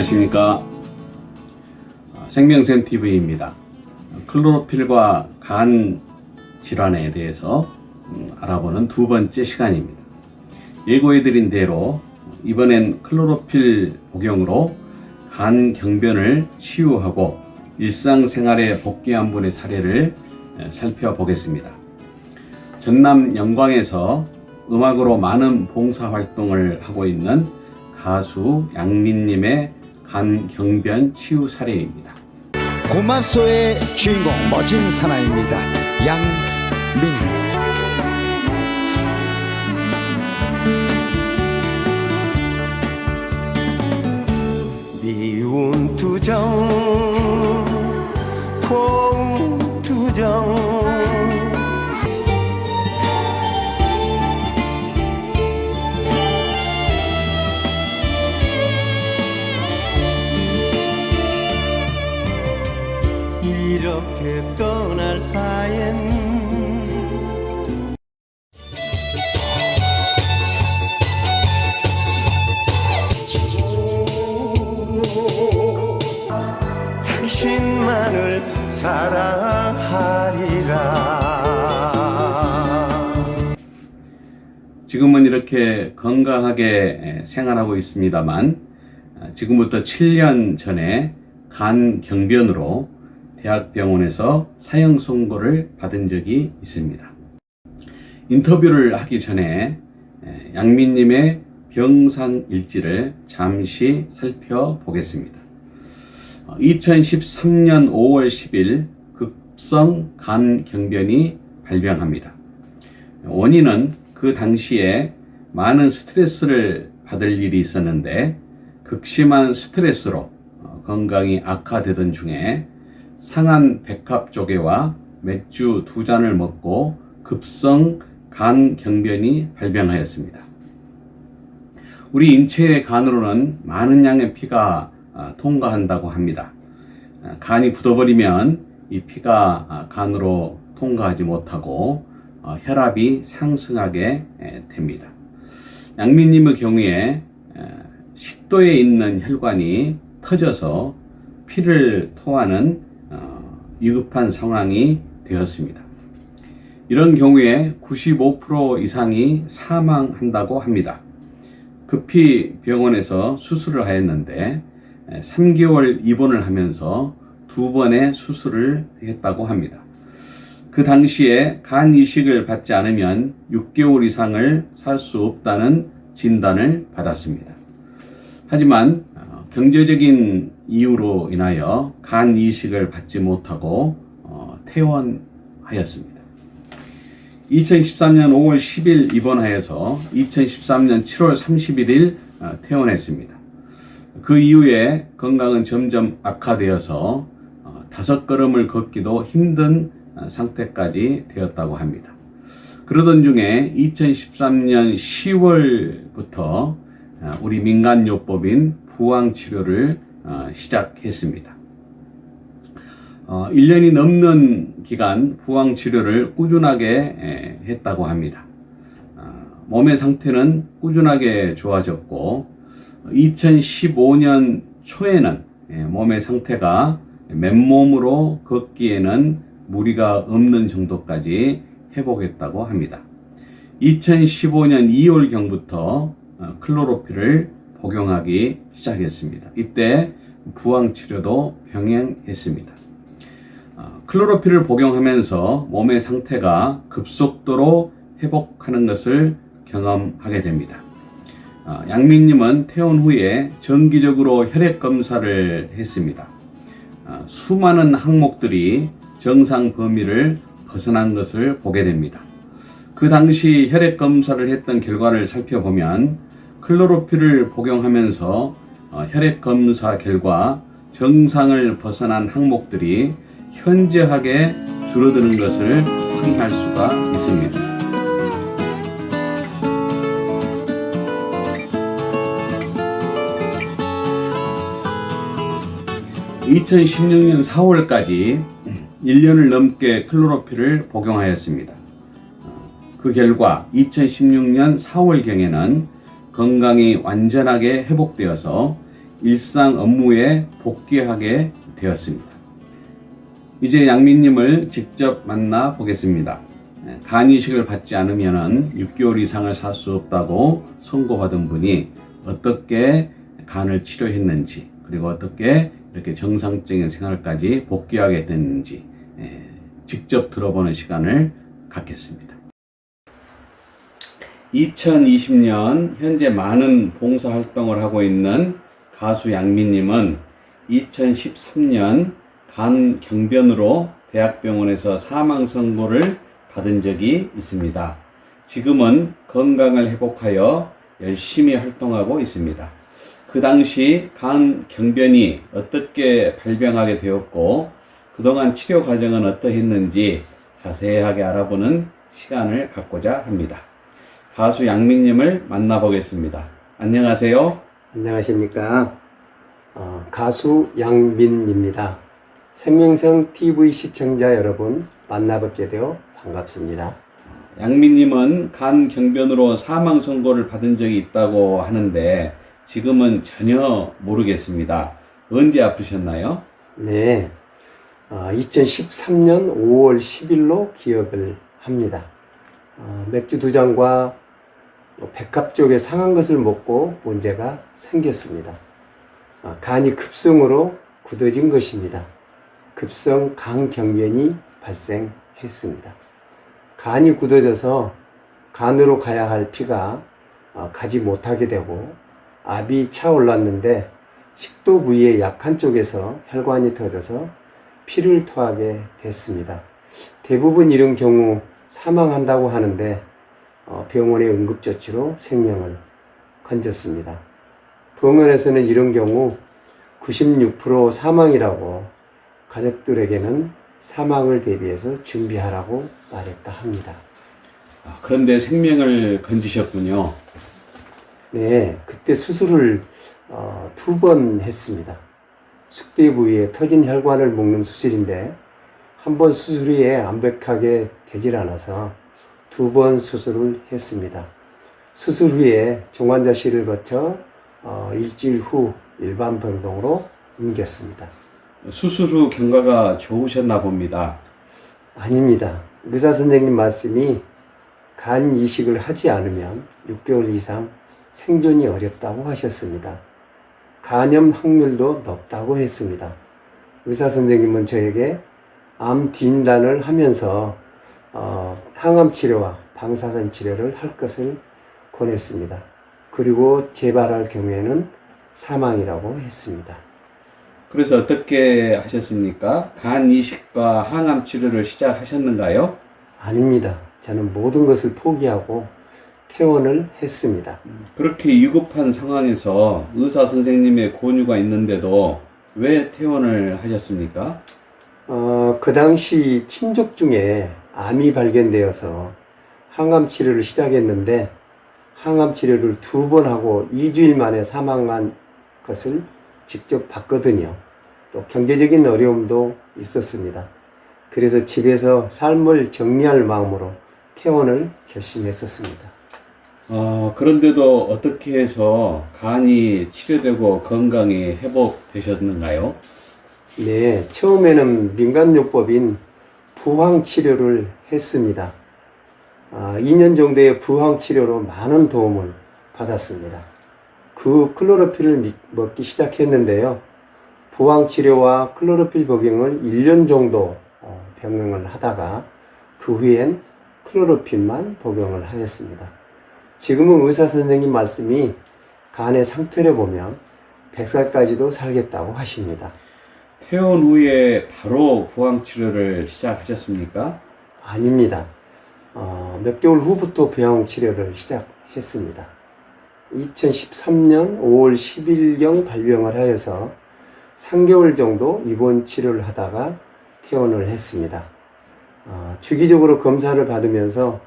안녕하십니까. 생명샘 TV입니다. 클로로필과 간 질환에 대해서 알아보는 두 번째 시간입니다. 예고해드린 대로 이번엔 클로로필 복용으로 간 경변을 치유하고 일상생활에 복귀한 분의 사례를 살펴보겠습니다. 전남 영광에서 음악으로 많은 봉사활동을 하고 있는 가수 양민님의 간 경변 치유 사례입니다. 고맙소의 주인공 멋진 사나이입니다. 양민. 미운 투정 고운 투정 이렇게 떠날 바엔 당신만을 사랑하리라. 지금은 이렇게 건강하게 생활하고 있습니다만 지금부터 7년 전에 간 경변으로 대학병원에서 사형 선고를 받은 적이 있습니다. 인터뷰를 하기 전에 양민님의 병상 일지를 잠시 살펴보겠습니다. 2013년 5월 10일 급성 간 경변이 발병합니다. 원인은 그 당시에 많은 스트레스를 받을 일이 있었는데 극심한 스트레스로 건강이 악화되던 중에 상한 백합조개와 맥주 2잔을 먹고 급성 간 경변이 발병하였습니다. 우리 인체의 간으로는 많은 양의 피가 통과한다고 합니다. 간이 굳어버리면 이 피가 간으로 통과하지 못하고 혈압이 상승하게 됩니다. 양민님의 경우에 식도에 있는 혈관이 터져서 피를 토하는 위급한 상황이 되었습니다. 이런 경우에 95% 이상이 사망한다고 합니다. 급히 병원에서 수술을 하였는데 3개월 입원을 하면서 2번의 수술을 했다고 합니다. 그 당시에 간 이식을 받지 않으면 6개월 이상을 살 수 없다는 진단을 받았습니다. 하지만 경제적인 이유로 인하여 간 이식을 받지 못하고 퇴원하였습니다. 2013년 5월 10일 입원하여서 2013년 7월 31일 퇴원했습니다. 그 이후에 건강은 점점 악화되어서 5걸음을 걷기도 힘든 상태까지 되었다고 합니다. 그러던 중에 2013년 10월부터 우리 민간요법인 부항치료를 시작했습니다. 1년이 넘는 기간 부항치료를 꾸준하게 했다고 합니다. 몸의 상태는 꾸준하게 좋아졌고 2015년 초에는 몸의 상태가 맨몸으로 걷기에는 무리가 없는 정도까지 회복했다고 합니다. 2015년 2월경부터 클로로필을 복용하기 시작했습니다. 이때 부항치료도 병행했습니다. 클로로필을 복용하면서 몸의 상태가 급속도로 회복하는 것을 경험하게 됩니다. 양민님은 퇴원 후에 정기적으로 혈액 검사를 했습니다. 수많은 항목들이 정상 범위를 벗어난 것을 보게 됩니다. 그 당시 혈액 검사를 했던 결과를 살펴보면 클로로필을 복용하면서 혈액 검사 결과 정상을 벗어난 항목들이 현저하게 줄어드는 것을 확인할 수가 있습니다. 2016년 4월까지 1년을 넘게 클로로필을 복용하였습니다. 그 결과 2016년 4월경에는 건강이 완전하게 회복되어서 일상 업무에 복귀하게 되었습니다. 이제 양민님을 직접 만나 보겠습니다. 간 이식을 받지 않으면 6개월 이상을 살 수 없다고 선고받은 분이 어떻게 간을 치료했는지, 그리고 어떻게 이렇게 정상적인 생활까지 복귀하게 됐는지 직접 들어보는 시간을 갖겠습니다. 2020년 현재 많은 봉사활동을 하고 있는 가수 양민님은 2013년 간 경변으로 대학병원에서 사망 선고를 받은 적이 있습니다. 지금은 건강을 회복하여 열심히 활동하고 있습니다. 그 당시 간 경변이 어떻게 발병하게 되었고 그동안 치료 과정은 어떠했는지 자세하게 알아보는 시간을 갖고자 합니다. 가수 양민님을 만나보겠습니다. 안녕하세요. 안녕하십니까. 가수 양민입니다. 생명성 TV 시청자 여러분 만나뵙게 되어 반갑습니다. 양민님은 간 경변으로 사망 선고를 받은 적이 있다고 하는데 지금은 전혀 모르겠습니다. 언제 아프셨나요? 네, 2013년 5월 10일로 기억을 합니다. 맥주 2잔과 백합 쪽에 상한 것을 먹고 문제가 생겼습니다. 간이 급성으로 굳어진 것입니다. 급성 간 경변이 발생했습니다. 간이 굳어져서 간으로 가야 할 피가 가지 못하게 되고 압이 차올랐는데 식도 부위의 약한 쪽에서 혈관이 터져서 피를 토하게 됐습니다. 대부분 이런 경우 사망한다고 하는데 병원의 응급조치로 생명을 건졌습니다. 병원에서는 이런 경우 96% 사망이라고 가족들에게는 사망을 대비해서 준비하라고 말했다 합니다. 그런데 생명을 건지셨군요. 네, 그때 수술을 2번 했습니다. 숙대 부위에 터진 혈관을 묶는 수술인데 한 번 수술 후에 완벽하게 되질 않아서 2번 수술을 했습니다. 수술 후에 중환자실을 거쳐 일주일 후 일반 병동으로 옮겼습니다. 수술 후 경과가 좋으셨나 봅니다. 아닙니다. 의사 선생님 말씀이 간 이식을 하지 않으면 6개월 이상 생존이 어렵다고 하셨습니다. 간염 확률도 높다고 했습니다. 의사 선생님은 저에게 암 진단을 하면서 항암 치료와 방사선 치료를 할 것을 권했습니다. 그리고 재발할 경우에는 사망이라고 했습니다. 그래서 어떻게 하셨습니까? 간 이식과 항암 치료를 시작하셨는가요? 아닙니다. 저는 모든 것을 포기하고 퇴원을 했습니다. 그렇게 위급한 상황에서 의사 선생님의 권유가 있는데도 왜 퇴원을 하셨습니까? 그 당시 친족 중에 암이 발견되어서 항암 치료를 시작했는데 항암 치료를 2번 하고 2주일 만에 사망한 것을 직접 봤거든요. 또 경제적인 어려움도 있었습니다. 그래서 집에서 삶을 정리할 마음으로 퇴원을 결심했었습니다. 그런데도 어떻게 해서 간이 치료되고 건강이 회복되셨는가요? 네, 처음에는 민간요법인 부항치료를 했습니다. 2년 정도의 부항치료로 많은 도움을 받았습니다. 그 클로로필을 먹기 시작했는데요. 부항치료와 클로로필 복용을 1년 정도 병행을 하다가 그 후엔 클로로필만 복용을 하였습니다. 지금은 의사 선생님 말씀이 간의 상태를 보면 100살까지도 살겠다고 하십니다. 퇴원 후에 바로 부항 치료를 시작하셨습니까? 아닙니다. 몇 개월 후부터 부항 치료를 시작했습니다. 2013년 5월 10일경 발병을 하여서 3개월 정도 입원 치료를 하다가 퇴원을 했습니다. 주기적으로 검사를 받으면서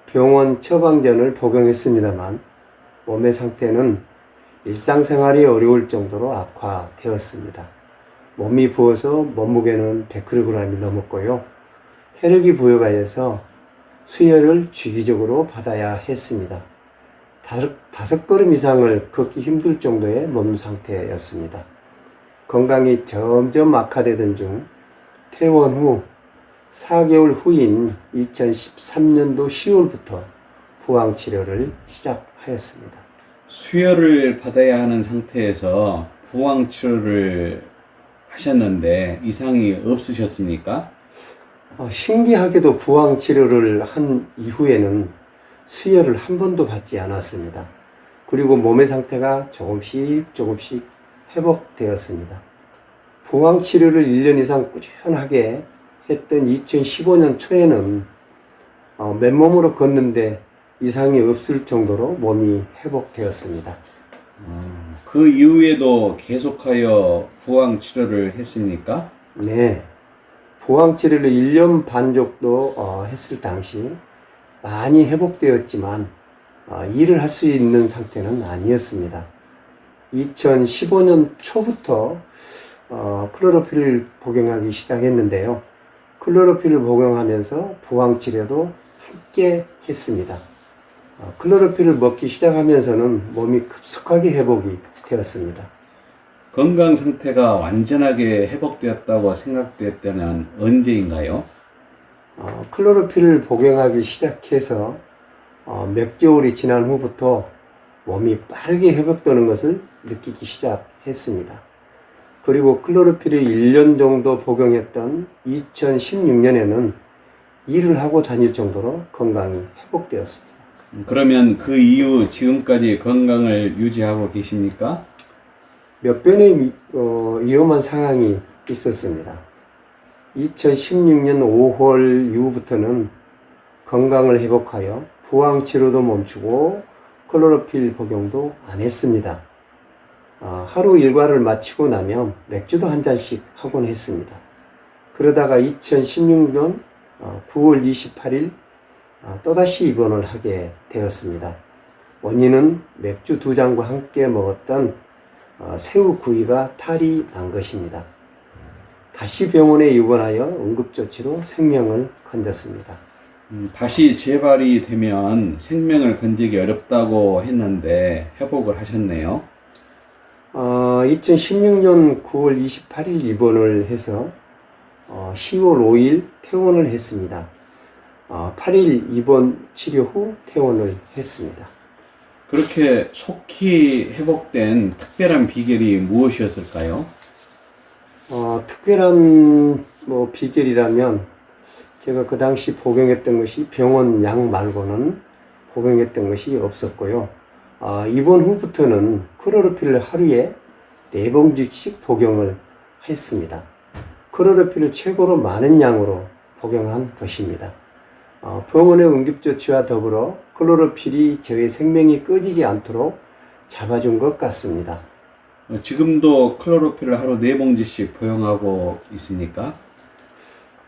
병원 처방전을 복용했습니다만 몸의 상태는 일상생활이 어려울 정도로 악화되었습니다. 몸이 부어서 몸무게는 100kg이 넘었고요. 혈액이 부여가 해서 수혈을 주기적으로 받아야 했습니다. 다섯 걸음 이상을 걷기 힘들 정도의 몸 상태였습니다. 건강이 점점 악화되던 중 퇴원 후 4개월 후인 2013년도 10월부터 부항 치료를 시작하였습니다. 수혈을 받아야 하는 상태에서 부항 치료를 하셨는데 이상이 없으셨습니까? 신기하게도 부항 치료를 한 이후에는 수혈을 한 번도 받지 않았습니다. 그리고 몸의 상태가 조금씩 회복되었습니다. 부항 치료를 1년 이상 꾸준하게 했던 2015년 초에는 맨몸으로 걷는데 이상이 없을 정도로 몸이 회복되었습니다. 그 이후에도 계속하여 부항 치료를 했습니까? 네. 부항 치료를 1년 반 정도 했을 당시 많이 회복되었지만 일을 할 수 있는 상태는 아니었습니다. 2015년 초부터 클로로필을 복용하기 시작했는데요. 클로로필을 복용하면서 부항 치료도 함께 했습니다. 클로로필을 먹기 시작하면서는 몸이 급속하게 회복이 되었습니다. 건강 상태가 완전하게 회복되었다고 생각될 때는 언제인가요? 클로로필을 복용하기 시작해서 몇 개월이 지난 후부터 몸이 빠르게 회복되는 것을 느끼기 시작했습니다. 그리고 클로로필을 1년 정도 복용했던 2016년에는 일을 하고 다닐 정도로 건강이 회복되었습니다. 그러면 그 이후 지금까지 건강을 유지하고 계십니까? 몇 번의 위험한 상황이 있었습니다. 2016년 5월 이후부터는 건강을 회복하여 부항 치료도 멈추고 클로로필 복용도 안 했습니다. 하루 일과를 마치고 나면 맥주도 한 잔씩 하곤 했습니다. 그러다가 2016년 9월 28일 또다시 입원을 하게 되었습니다. 원인은 맥주 2잔과 함께 먹었던 새우 구이가 탈이 난 것입니다. 다시 병원에 입원하여 응급조치로 생명을 건졌습니다. 다시 재발이 되면 생명을 건지기 어렵다고 했는데 회복을 하셨네요. 2016년 9월 28일 입원을 해서 10월 5일 퇴원을 했습니다. 8일 입원 치료 후 퇴원을 했습니다. 그렇게 속히 회복된 특별한 비결이 무엇이었을까요? 특별한 비결이라면 제가 그 당시 복용했던 것이 병원 약 말고는 복용했던 것이 없었고요. 입원 후부터는 클로로필을 하루에 4봉지씩 복용을 했습니다. 클로로필을 최고로 많은 양으로 복용한 것입니다. 병원의 응급조치와 더불어 클로로필이 저의 생명이 꺼지지 않도록 잡아준 것 같습니다. 지금도 클로로필을 하루 4봉지씩 복용하고 있습니까?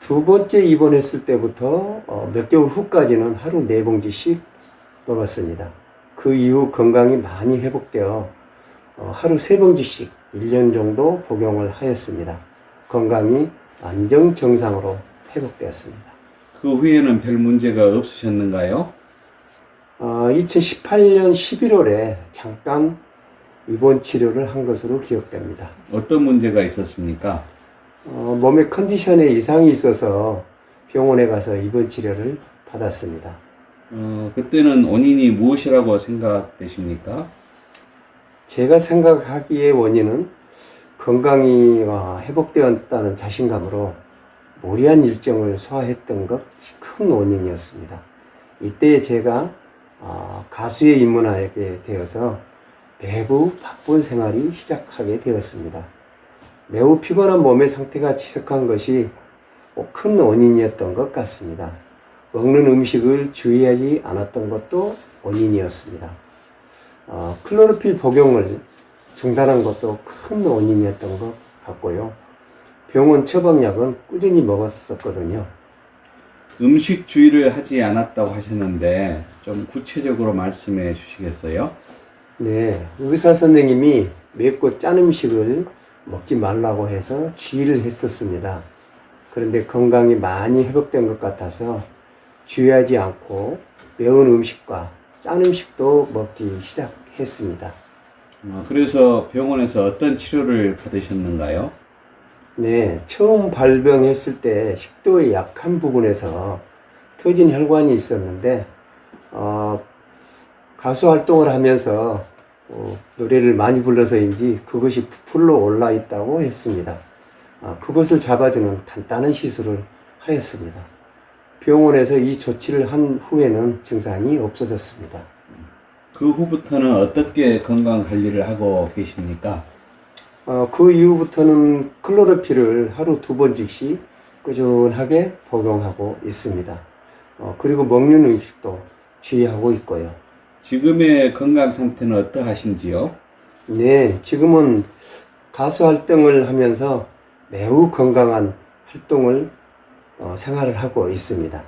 두 번째 입원했을 때부터 몇 개월 후까지는 하루 4봉지씩 먹었습니다. 그 이후 건강이 많이 회복되어 하루 3봉지씩 1년 정도 복용을 하였습니다. 건강이 완전 정상으로 회복되었습니다. 그 후에는 별 문제가 없으셨는가요? 2018년 11월에 잠깐 입원 치료를 한 것으로 기억됩니다. 어떤 문제가 있었습니까? 몸의 컨디션에 이상이 있어서 병원에 가서 입원 치료를 받았습니다. 그때는 원인이 무엇이라고 생각되십니까? 제가 생각하기에 원인은 건강이 회복되었다는 자신감으로 무리한 일정을 소화했던 것이 큰 원인이었습니다. 이때 제가 가수에 입문하게 되어서 매우 바쁜 생활이 시작하게 되었습니다. 매우 피곤한 몸의 상태가 지속한 것이 큰 원인이었던 것 같습니다. 먹는 음식을 주의하지 않았던 것도 원인이었습니다. 클로로필 복용을 중단한 것도 큰 원인이었던 것 같고요. 병원 처방약은 꾸준히 먹었었거든요. 음식 주의를 하지 않았다고 하셨는데 좀 구체적으로 말씀해 주시겠어요? 네, 의사 선생님이 맵고 짠 음식을 먹지 말라고 해서 주의를 했었습니다. 그런데 건강이 많이 회복된 것 같아서 주의하지 않고 매운 음식과 짠 음식도 먹기 시작했습니다. 그래서 병원에서 어떤 치료를 받으셨는가요? 네, 처음 발병했을 때 식도의 약한 부분에서 터진 혈관이 있었는데 가수 활동을 하면서 노래를 많이 불러서인지 그것이 부풀러 올라 있다고 했습니다. 그것을 잡아주는 간단한 시술을 하였습니다. 병원에서 이 조치를 한 후에는 증상이 없어졌습니다. 그 후부터는 어떻게 건강 관리를 하고 계십니까? 그 이후부터는 클로로필을 하루 2번씩씩 꾸준하게 복용하고 있습니다. 그리고 먹는 음식도 주의하고 있고요. 지금의 건강 상태는 어떠하신지요? 네, 지금은 가수 활동을 하면서 매우 건강한 활동을 생활을 하고 있습니다.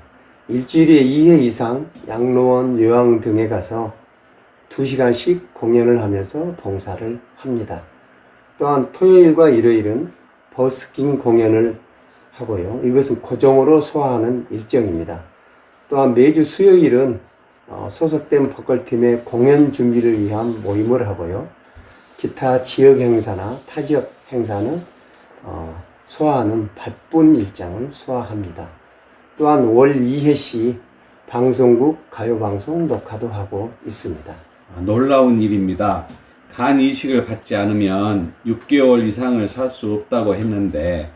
일주일에 2회 이상 양로원, 요양 등에 가서 2시간씩 공연을 하면서 봉사를 합니다. 또한 토요일과 일요일은 버스킹 공연을 하고요. 이것은 고정으로 소화하는 일정입니다. 또한 매주 수요일은 소속된 보컬팀의 공연 준비를 위한 모임을 하고요. 기타 지역 행사나 타 지역 행사는 소화하는 바쁜 일정을 소화합니다. 또한 월 2회씩 방송국 가요방송 녹화도 하고 있습니다. 놀라운 일입니다. 간 이식을 받지 않으면 6개월 이상을 살 수 없다고 했는데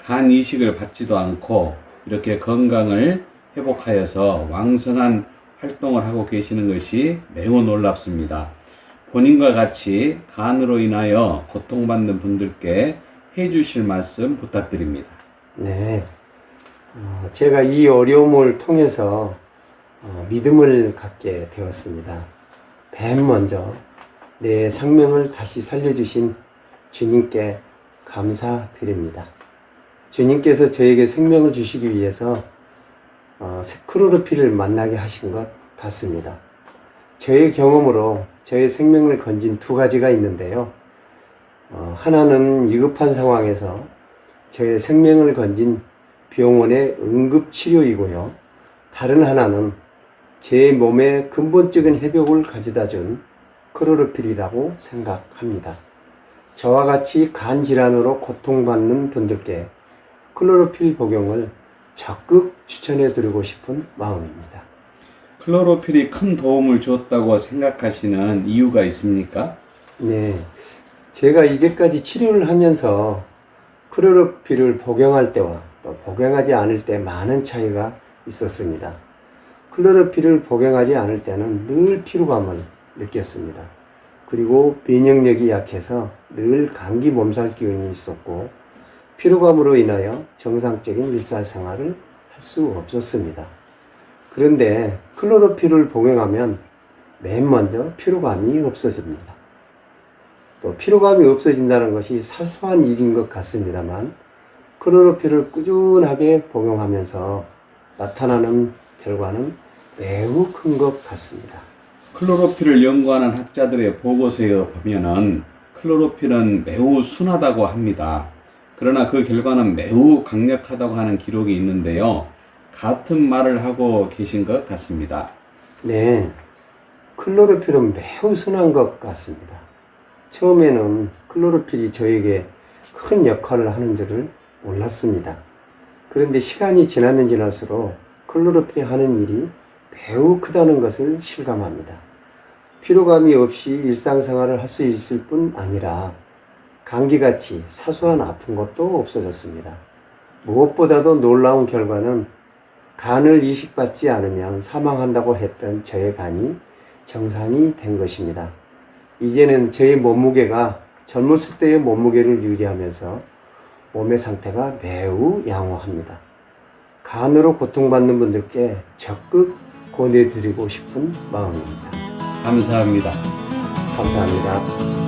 간 이식을 받지도 않고 이렇게 건강을 회복하여서 왕성한 활동을 하고 계시는 것이 매우 놀랍습니다. 본인과 같이 간으로 인하여 고통받는 분들께 해주실 말씀 부탁드립니다. 네, 제가 이 어려움을 통해서 믿음을 갖게 되었습니다. 맨 먼저 내 생명을 다시 살려주신 주님께 감사드립니다. 주님께서 저에게 생명을 주시기 위해서 클로로필을 만나게 하신 것 같습니다. 저의 경험으로 저의 생명을 건진 2가지가 있는데요. 하나는 위급한 상황에서 저의 생명을 건진 병원의 응급치료이고요. 다른 하나는 제 몸의 근본적인 회복을 가져다 준 클로로필이라고 생각합니다. 저와 같이 간 질환으로 고통받는 분들께 클로로필 복용을 적극 추천해 드리고 싶은 마음입니다. 클로로필이 큰 도움을 주었다고 생각하시는 이유가 있습니까? 네, 제가 이제까지 치료를 하면서 클로로필을 복용할 때와 또 복용하지 않을 때 많은 차이가 있었습니다. 클로로필을 복용하지 않을 때는 늘 피로감을 느꼈습니다. 그리고 면역력이 약해서 늘 감기 몸살 기운이 있었고 피로감으로 인하여 정상적인 일상생활을 할 수 없었습니다. 그런데 클로로필을 복용하면 맨 먼저 피로감이 없어집니다. 또 피로감이 없어진다는 것이 사소한 일인 것 같습니다만 클로로필을 꾸준하게 복용하면서 나타나는 결과는 매우 큰 것 같습니다. 클로로필을 연구하는 학자들의 보고서에 보면은 클로로필은 매우 순하다고 합니다. 그러나 그 결과는 매우 강력하다고 하는 기록이 있는데요. 같은 말을 하고 계신 것 같습니다. 네, 클로로필은 매우 순한 것 같습니다. 처음에는 클로로필이 저에게 큰 역할을 하는 줄을 몰랐습니다. 그런데 시간이 지나면 지날수록 클로로필이 하는 일이 매우 크다는 것을 실감합니다. 피로감이 없이 일상생활을 할 수 있을 뿐 아니라 감기같이 사소한 아픈 것도 없어졌습니다. 무엇보다도 놀라운 결과는 간을 이식받지 않으면 사망한다고 했던 저의 간이 정상이 된 것입니다. 이제는 저의 몸무게가 젊었을 때의 몸무게를 유지하면서 몸의 상태가 매우 양호합니다. 간으로 고통받는 분들께 적극 권해드리고 싶은 마음입니다. 감사합니다. 감사합니다.